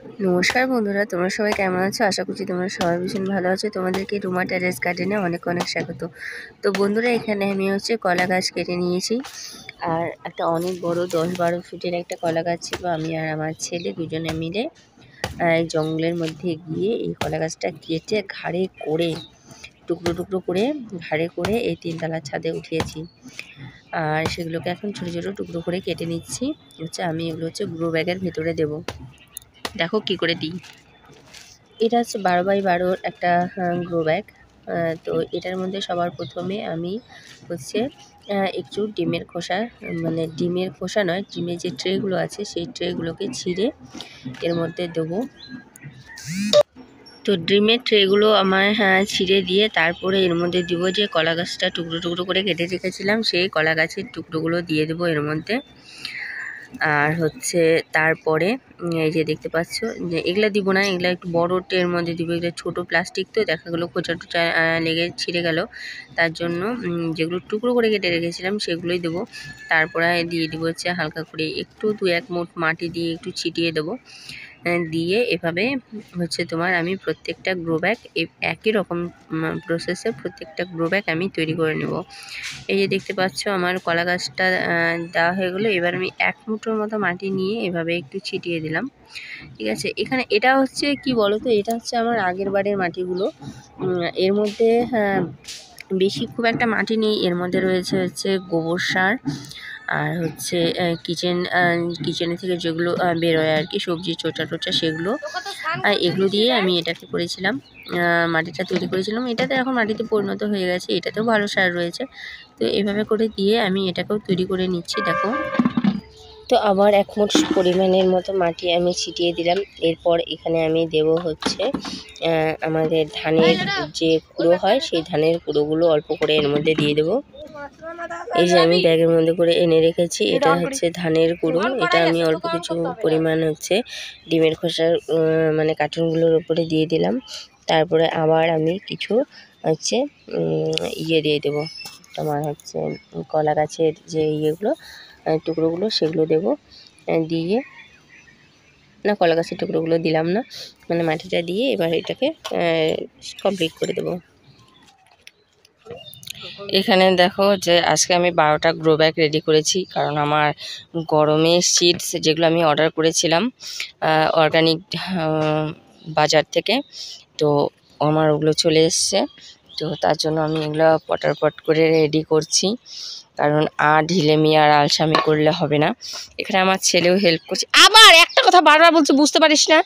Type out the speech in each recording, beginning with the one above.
নমস্কার বন্ধুরা, তোমরা সবাই কেমন আছো? আশা করছি তোমরা সবাই ভীষণ ভালো আছো। তোমাদেরকে রুমা টেরেস গার্ডেনে অনেক অনেক স্বাগত। তো বন্ধুরা, এখানে আমি কলা গাছ কেটে নিয়েছি। আর একটা অনেক বড় 10-12 ফিটের একটা কলা গাছ ছিল। আমি আর আমার ছেলে দুজনে মিলে জঙ্গলের মধ্যে গিয়ে এই কলা গাছটা কেটে ঘাড়ে করে টুকরো টুকরো করে ঘাড়ে করে এই 3তলার ছাদে উঠিয়েছি। আর সেগুলোকে এখন ছোটো ছোটো টুকরো করে কেটে নিচ্ছি। আমি এগুলো গ্রো ব্যাগের ভেতরে দেবো। দেখো কি করে দিই। এটা হচ্ছে 12x12 একটা গ্রো ব্যাগ। তো এটার মধ্যে সবার প্রথমে আমি একটু ডিমের খোসা, মানে ডিমের খোসা নয়, ডিমের যে ট্রেগুলো আছে সেই ট্রেগুলোকে ছিঁড়ে এর মধ্যে দেবো। তো ডিমের ট্রেগুলো আমার ছিঁড়ে দিয়ে তারপরে এর মধ্যে দিব যে কলা গাছটা টুকরো টুকরো করে কেটে রেখেছিলাম, সেই কলা গাছের টুকরোগুলো দিয়ে দেবো এর মধ্যে। আর তারপরে এই যে দেখতে পাচ্ছ যে এগুলা দিব না, এগুলা একটু বড় ট্রের মধ্যে দিব। এগুলো ছোটো প্লাস্টিক, তো দেখা গেলো খোঁচা টোচা লেগে ছিঁড়ে গেল। তার জন্য যেগুলো টুকরো করে কেটে রেখেছিলাম সেগুলোই দেবো। তারপরে দিয়ে দিব হালকা করে একটু 2-1 মুঠ মাটি দিয়ে একটু ছিটিয়ে দেবো। দিয়ে এভাবে তোমার আমি প্রত্যেকটা গ্রো ব্যাগ একই রকম প্রসেসে প্রত্যেকটা গ্রো ব্যাগ আমি তৈরি করে নেব। এই যে দেখতে পাচ্ছ আমার কলা গাছটা দেওয়া হয়ে গেলো। এবার আমি 1 মুঠোর মতো মাটি নিয়ে এভাবে একটু ছিটিয়ে দিলাম। ঠিক আছে, এখানে এটা কি বলো তো, এটা আমার আগের বারের মাটিগুলো। এর মধ্যে বেশি খুব একটা মাটি নেই। এর মধ্যে রয়েছে গোবর সার, আর কিচেনে থেকে যেগুলো বেরোয় আর কি, সবজি চোচা টোচা সেগুলো, এগুলো দিয়ে আমি এটাকে করেছিলাম, মাটিটা তৈরি করেছিলাম। এটাতে এখন মাটিতে পরিণত হয়ে গেছে, এটাতেও ভালো সার রয়েছে। তো এভাবে করে দিয়ে আমি এটাকেও তৈরি করে নিচ্ছি। দেখো, তো আবার 1 মুঠ পরিমাণের মতো মাটি আমি ছিটিয়ে দিলাম। এরপর এখানে আমি দেব আমাদের ধানের যে কুড়ো হয়, সেই ধানের কুড়োগুলো অল্প করে এর মধ্যে দিয়ে দেবো। এই যে আমি ব্যাগের মধ্যে করে এনে রেখেছি, এটা ধানের কুড়ো। এটা আমি অল্প কিছু পরিমাণ ডিমের খোসার মানে কার্টুনগুলোর উপরে দিয়ে দিলাম। তারপরে আবার আমি কিছু ইয়ে দিয়ে দেবো, তোমার কলা গাছের যে ইয়েগুলো টুকরোগুলো সেগুলো দেবো। দিয়ে না, কলা গাছের টুকরোগুলো দিলাম না, মানে মাটিটা দিয়ে এবার এটাকে কমপ্লিট করে দেবো। এখানে দেখো যে আজকে আমি 12টা গ্রো ব্যাগ রেডি করেছি, কারণ আমার গরমে সিডস যেগুলো আমি অর্ডার করেছিলাম অর্গানিক বাজার থেকে, তো আমার ওগুলো চলে এসছে। তো তার জন্য আমি এগুলো পটারপট করে রেডি করছি, কারণ ঢিলেমি আর আলসামি করলে হবে না। এখানে আমার ছেলেও হেল্প করছে। আবার একটা কথা বারবার বলছি, বুঝতে পারিস না?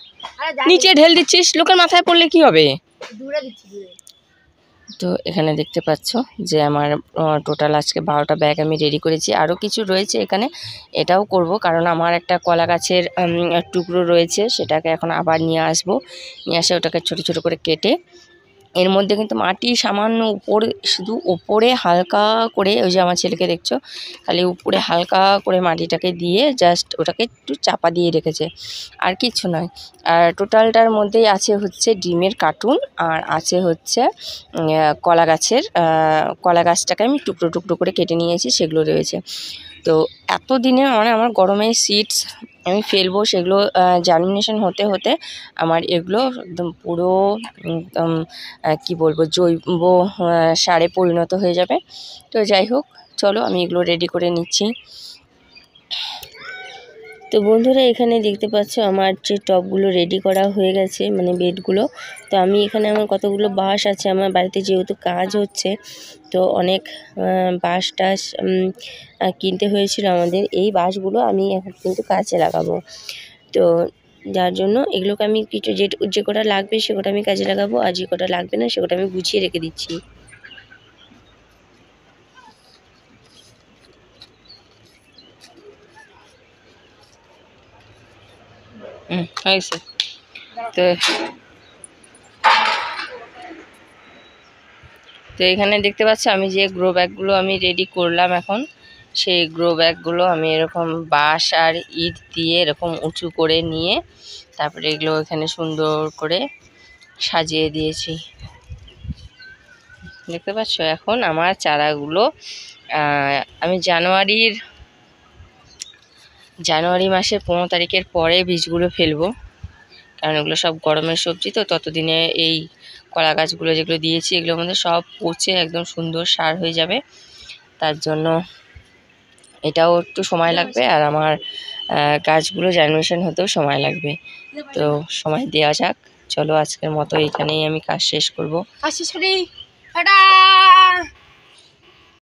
নিচে ঢেল দিচ্ছিস, লোকের মাথায় পড়লে কি হবে? তো এখানে দেখতে পাচ্ছ যে আমার টোটাল আজকে 12টা ব্যাগ আমি রেডি করেছি। আরও কিছু রয়েছে এখানে, এটাও করব, কারণ আমার একটা কলা গাছের টুকরো রয়েছে, সেটাকে এখন আবার নিয়ে এসে ওটাকে ছোট ছোট করে কেটে এর মধ্যে কিন্তু মাটি সামান্য শুধু উপরে হালকা করে, ওই যে আমার ছেলেকে দেখছো, খালি উপরে হালকা করে মাটিটাকে দিয়ে জাস্ট ওটাকে একটু চাপা দিয়ে রেখেছে, আর কিছু নয়। আর টোটালটার মধ্যেই আছে ডিমের কার্টুন, আর আছে কলা গাছটাকে আমি টুকরো টুকরো করে কেটে নিয়েছি, সেগুলো রয়েছে। তো এতদিনে মানে আমার গরমের সিডস আমি ফেলবো, সেগুলো জার্মিনেশন হতে হতে আমার এগুলো একদম পুরো কি বলবো, জৈব সারে পরিণত হয়ে যাবে। তো যাই হোক, চলো আমি এগুলো রেডি করে নিচ্ছি। তো বন্ধুরা, এখানে দেখতে পাচ্ছ আমার যে টবগুলো রেডি করা হয়ে গেছে, মানে বেডগুলো। তো আমি এখানে আমার কতগুলো বাঁশ আছে, আমার বাড়িতে যেহেতু কাজ হচ্ছে, তো অনেক বাঁশ টাশ কিনতে হয়েছিল আমাদের। এই বাঁশগুলো আমি এখন কিন্তু কাজে লাগাবো। তো যার জন্য এগুলোকে আমি কিছু যে কটা লাগবে সে কটা আমি কাজে লাগাবো, আর যে কটা লাগবে না সে কটা আমি গুছিয়ে রেখে দিচ্ছি। হয়েছে। তো এখানে দেখতে পাচ্ছ আমি যে গ্রো ব্যাগগুলো আমি রেডি করলাম এখন, সেই গ্রো ব্যাগগুলো আমি এরকম বাঁশ আর ইট দিয়ে এরকম উঁচু করে নিয়ে তারপরে এগুলো এখানে সুন্দর করে সাজিয়ে দিয়েছি। দেখতে পাচ্ছ এখন আমার চারাগুলো আমি জানুয়ারি মাসের 15 তারিখের পরে বীজগুলো ফেলবো, কারণ এগুলো সব গরমের সবজি, তো ততদিনে এই কলা গাছগুলো যেগুলো দিয়েছি এগুলোর মধ্যে সব পচে একদম সুন্দর সার হয়ে যাবে। তার জন্য এটাও একটু সময় লাগবে, আর আমার গাছগুলো জার্মিনেশন হতেও সময় লাগবে। তো সময় দেওয়া যাক। চলো আজকের মতো এখানেই আমি কাজ শেষ করব।